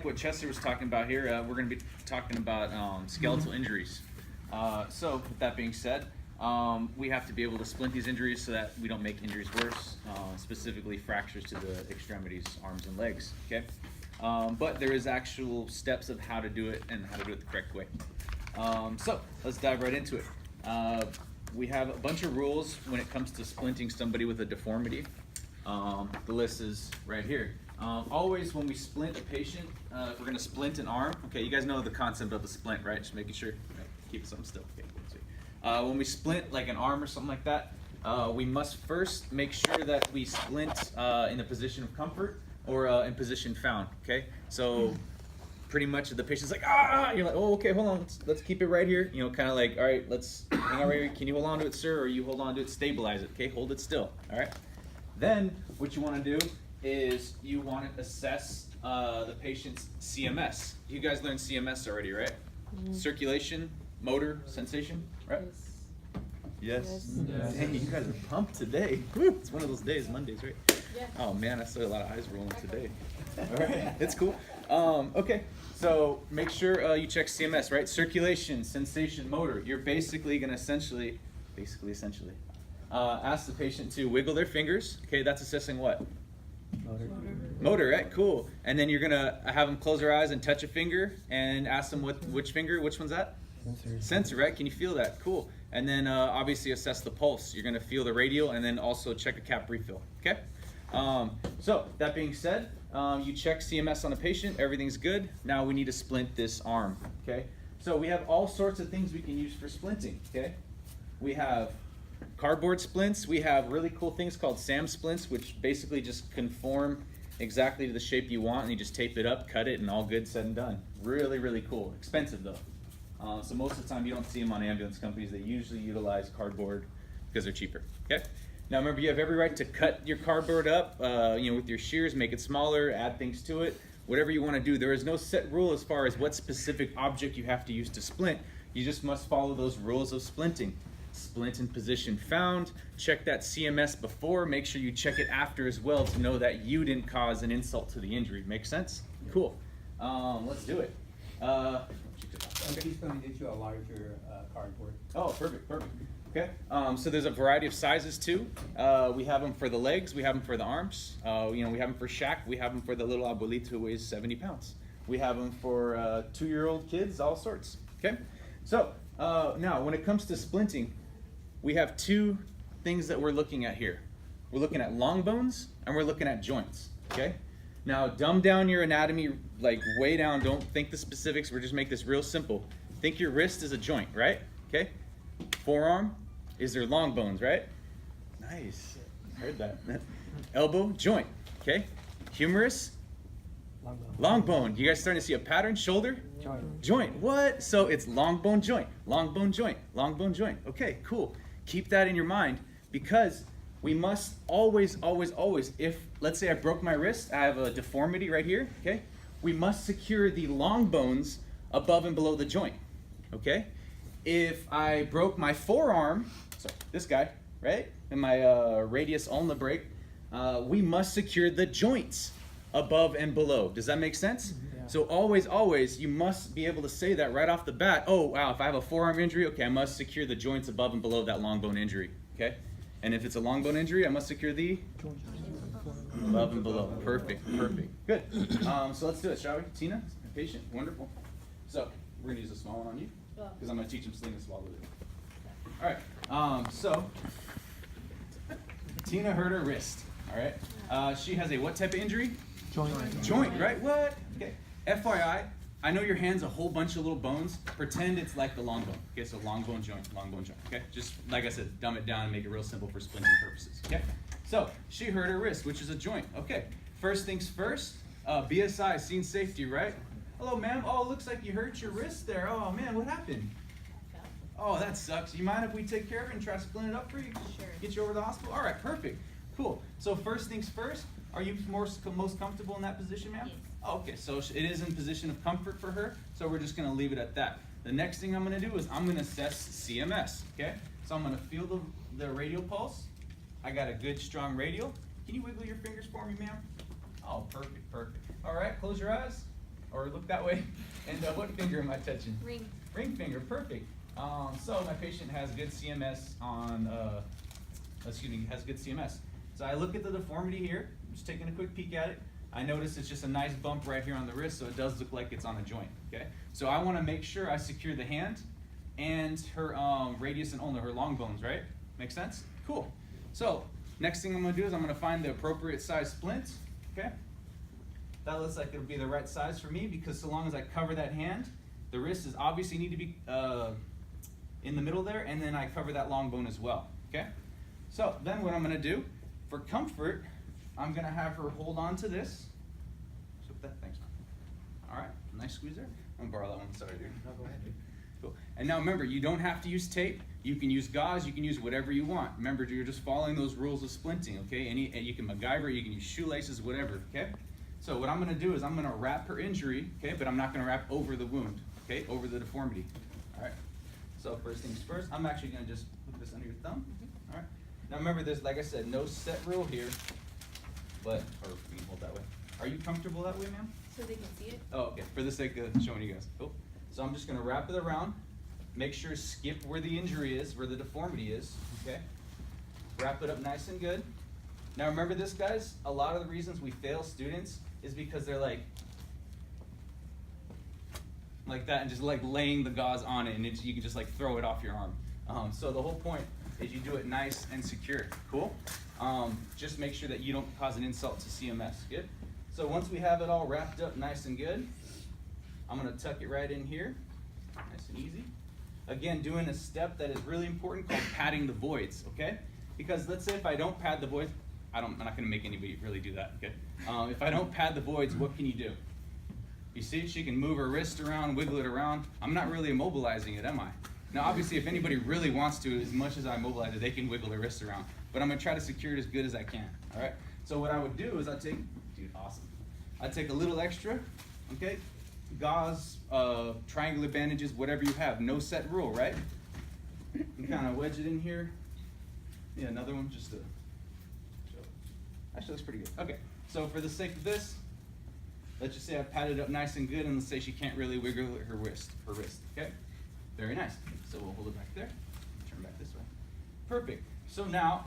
What Chester was talking about here, we're going to be talking about skeletal injuries. So with that being said, we have to be able to splint these injuries so that we don't make injuries worse, specifically fractures to the extremities, arms and legs, okay? But there is actual steps of how to do it and how to do it the correct way. So let's dive right into it. We have a bunch of rules when it comes to splinting somebody with a deformity. The list is right here. Always when we splint a patient, if we're going to splint an arm, okay, you guys know the concept of a splint, right? Just making sure, right, keep something still. Okay, sweet. When we splint like an arm or something like that, we must first make sure that we splint in a position of comfort or in position found, okay? So pretty much the patient's like, you're like, oh, okay, hold on, let's keep it right here. You know, kind of like, all right, let's hang on right here. Can you hold on to it, sir? Or you hold on to it, stabilize it, okay? Hold it still, all right? Then what you want to do is you want to assess the patient's CMS. You guys learned CMS already, right? Mm-hmm. Circulation, motor, sensation, right? Yes. Yes. Dang, you guys are pumped today. Woo, it's one of those days, Mondays, right? Yeah. Oh man, I saw a lot of eyes rolling today. All right, it's cool. Okay, so make sure you check CMS, right? Circulation, sensation, motor. You're basically going to essentially ask the patient to wiggle their fingers. Okay, that's assessing what? Motor, right? Cool. And then you're gonna have them close their eyes and touch a finger and ask them which finger, which one's that? Sensor, right? Can you feel that? Cool. And then obviously assess the pulse. You're gonna feel the radial and then also check a cap refill. Okay. So that being said, you check CMS on a patient. Everything's good. Now we need to splint this arm. Okay. So we have all sorts of things we can use for splinting. Okay. We have cardboard splints. We have really cool things called SAM splints, which basically just conform exactly to the shape you want, and you just tape it up, cut it, and all good, said and done. Really, really cool. Expensive though. So most of the time you don't see them on ambulance companies. They usually utilize cardboard because they're cheaper. Okay. Now remember, you have every right to cut your cardboard up, with your shears, make it smaller, add things to it, whatever you want to do. There is no set rule as far as what specific object you have to use to splint. You just must follow those rules of splinting. Splint in position found, check that CMS before, make sure you check it after as well to know that you didn't cause an insult to the injury. Make sense? Cool. Let's do it. He's going to get you a larger cardboard. Oh, perfect. Okay. So there's a variety of sizes too. We have them for the legs, we have them for the arms. We have them for Shaq, we have them for the little abuelito who weighs 70 pounds. We have them for 2-year-old kids, all sorts. Okay. So now when it comes to splinting, we have two things that we're looking at here. We're looking at long bones and we're looking at joints, okay? Now, dumb down your anatomy, like way down. Don't think the specifics. We're just make this real simple. Think your wrist is a joint, right? Okay? Forearm is their long bones, right? Nice. Heard that. Elbow, joint, okay? Humerus, long bone. You guys starting to see a pattern? Shoulder? Joint. What? So it's long bone joint, long bone joint, long bone joint. Okay, cool. Keep that in your mind because we must always, if let's say I broke my wrist, I have a deformity right here, okay? We must secure the long bones above and below the joint, okay? If I broke my forearm, so this guy, right? And my radius ulna break, we must secure the joints above and below. Does that make sense? Yeah. So always, you must be able to say that right off the bat. Oh, wow, if I have a forearm injury, okay, I must secure the joints above and below that long bone injury, okay? And if it's a long bone injury, I must secure the above and below. Perfect. Good. So let's do it, shall we? Tina, patient, wonderful. So we're gonna use a small one on you because I'm gonna teach him sling and swallow it. All right. So Tina hurt her wrist. All right. She has a what type of injury? Joint, right? What? Okay. FYI, I know your hand's a whole bunch of little bones. Pretend it's like the long bone. Okay, so long bone joint. Okay, just like I said, dumb it down and make it real simple for splinting purposes. Okay, so she hurt her wrist, which is a joint. Okay, first things first, BSI, scene safety, right? Hello, ma'am. Oh, looks like you hurt your wrist there. Oh, man, what happened? Oh, that sucks. You mind if we take care of it and try to splint it up for you? Sure. Get you over to the hospital? All right, perfect. Cool. So first things first, are you most comfortable in that position, ma'am? Yes. Oh, okay, so it is in position of comfort for her, so we're just going to leave it at that. The next thing I'm going to do is I'm going to assess CMS, okay? So I'm going to feel the radial pulse. I got a good, strong radial. Can you wiggle your fingers for me, ma'am? Oh, perfect. All right, close your eyes. or look that way. And what finger am I touching? Ring. Ring finger, perfect. So my patient has good CMS on, has good CMS. So I look at the deformity here, just taking a quick peek at it. I notice it's just a nice bump right here on the wrist, so it does look like it's on a joint, okay? So I wanna make sure I secure the hand and her radius and ulna, her long bones, right? Make sense? Cool. So next thing I'm gonna do is I'm gonna find the appropriate size splint, okay? That looks like it'll be the right size for me because so long as I cover that hand, the wrist is obviously need to be in the middle there, and then I cover that long bone as well, okay? So then what I'm gonna do, for comfort, I'm gonna have her hold on to this. So that, thanks, man. All right, nice squeeze there. I'm gonna borrow that one, sorry, dude. No, go ahead, dude. Cool. And now remember, you don't have to use tape. You can use gauze, you can use whatever you want. Remember, you're just following those rules of splinting, okay? You can MacGyver, you can use shoelaces, whatever, okay? So what I'm gonna do is I'm gonna wrap her injury, okay? But I'm not gonna wrap over the wound, okay? Over the deformity, all right? So first things first, I'm actually gonna just put this under your thumb, all right? Now remember, there's, like I said, no set rule here, but, or you can hold that way. Are you comfortable that way, ma'am? So they can see it? Oh, okay, for the sake of showing you guys. Cool. So I'm just gonna wrap it around, make sure skip where the injury is, where the deformity is, okay? Wrap it up nice and good. Now remember this, guys, a lot of the reasons we fail students is because they're like that and just like laying the gauze on it, and you can just like throw it off your arm. So the whole point is you do it nice and secure, cool? Just make sure that you don't cause an insult to CMS, good? So once we have it all wrapped up nice and good, I'm gonna tuck it right in here, nice and easy. Again, doing a step that is really important called padding the voids, okay? Because let's say if I don't pad the voids, I'm not gonna make anybody really do that, okay? If I don't pad the voids, what can you do? You see, she can move her wrist around, wiggle it around. I'm not really immobilizing it, am I? Now, obviously, if anybody really wants to, as much as I immobilize it, they can wiggle their wrist around. But I'm gonna try to secure it as good as I can, all right? So what I would do is I'd take a little extra, okay? Gauze, triangular bandages, whatever you have, no set rule, right? You kind of wedge it in here. Yeah, another one just to show. Actually, looks pretty good. Okay, so for the sake of this, let's just say I padded it up nice and good, and let's say she can't really wiggle her wrist, okay? Very nice. So we'll hold it back there, turn back this way. Perfect. So now,